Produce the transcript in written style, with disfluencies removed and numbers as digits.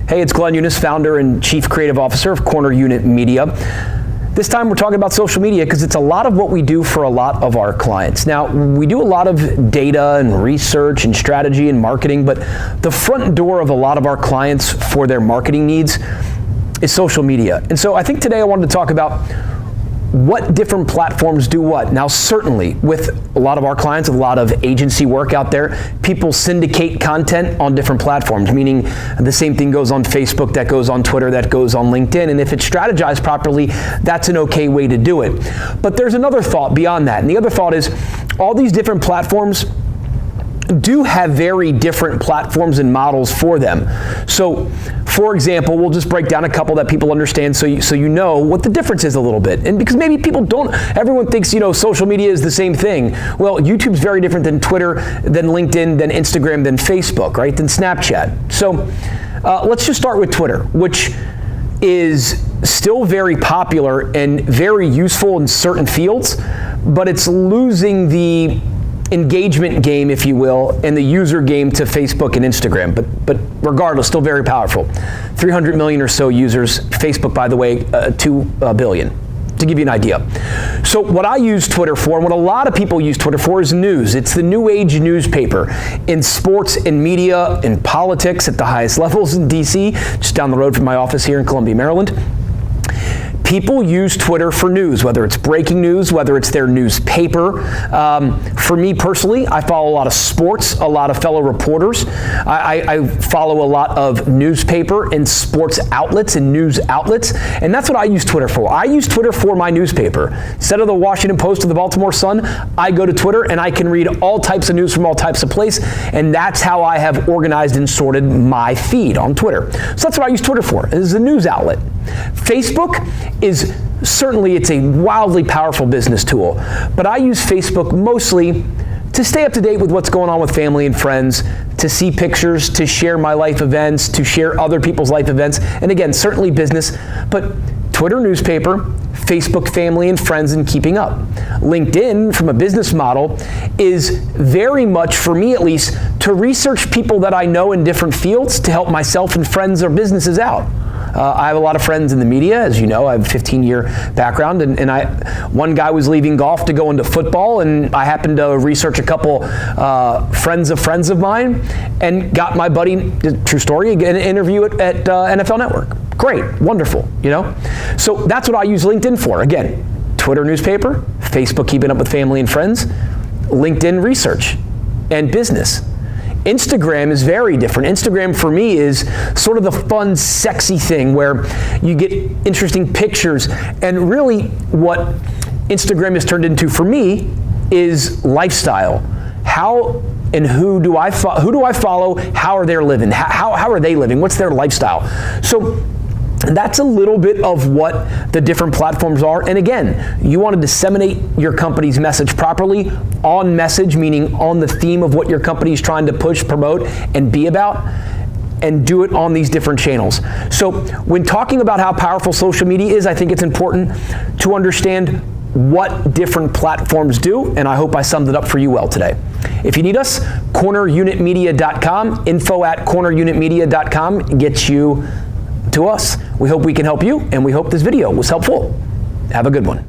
Hey, it's Glenn Eunice, founder and chief creative officer of Corner Unit Media. This time we're talking about social media because it's a lot of what we do for a lot of our clients. Now, we do a lot of data and research and strategy and marketing, but the front door of a lot of our clients for their marketing needs is social media. And so I think today I wanted to talk about what different platforms do what. Now, certainly with a lot of our clients, a lot of agency work out there, people syndicate content on different platforms, meaning the same thing goes on Facebook, that goes on Twitter, that goes on LinkedIn. And if it's strategized properly, that's an okay way to do it. But there's another thought beyond that. And the other thought is all these different platforms do have very different platforms and models for them. So, for example, we'll just break down a couple that people understand so you know what the difference is a little bit. And because maybe people don't, everyone thinks, social media is the same thing. Well, YouTube's very different than Twitter, than LinkedIn, than Instagram, than Facebook, right? Than Snapchat. So let's just start with Twitter, which is still very popular and very useful in certain fields, but it's losing the engagement game, if you will, and the user game to Facebook and Instagram, but regardless, still very powerful. 300 million or so users. Facebook, by the way, 2 billion, to give you an idea. So what I use Twitter for, and what a lot of people use Twitter for, is news. It's the new age newspaper in sports and media, in politics at the highest levels in DC, just down the road from my office here in Columbia, Maryland. People use Twitter for news, whether it's breaking news, whether it's their newspaper. For me personally, I follow a lot of sports, a lot of fellow reporters. I follow a lot of newspaper and sports outlets and news outlets, and that's what I use Twitter for. I use Twitter for my newspaper. Instead of the Washington Post or the Baltimore Sun, I go to Twitter and I can read all types of news from all types of places, and that's how I have organized and sorted my feed on Twitter. So that's what I use Twitter for, is a news outlet. Facebook is certainly, it's a wildly powerful business tool, but I use Facebook mostly to stay up to date with what's going on with family and friends, to see pictures, to share my life events, to share other people's life events, and again, certainly business, but Twitter newspaper, Facebook family and friends, and keeping up. LinkedIn, from a business model, is very much, for me at least, to research people that I know in different fields to help myself and friends or businesses out. I have a lot of friends in the media, as you know. I have a 15-year background, and one guy was leaving golf to go into football, and I happened to research a couple friends of mine, and got my buddy, true story, an interview at NFL Network. Great, wonderful, So that's what I use LinkedIn for. Again, Twitter newspaper, Facebook keeping up with family and friends, LinkedIn research and business. Instagram is very different. Instagram for me is sort of the fun, sexy thing where you get interesting pictures, and really what Instagram has turned into for me is lifestyle. How and who do I follow? How are they living? How are they living? What's their lifestyle? So that's a little bit of what the different platforms are. And again, you want to disseminate your company's message properly, on message, meaning on the theme of what your company is trying to push, promote, and be about, and do it on these different channels. So when talking about how powerful social media is, I think it's important to understand what different platforms do, and I hope I summed it up for you well today. If you need us, cornerunitmedia.com, info@cornerunitmedia.com gets you to us. We hope we can help you, and we hope this video was helpful. Have a good one.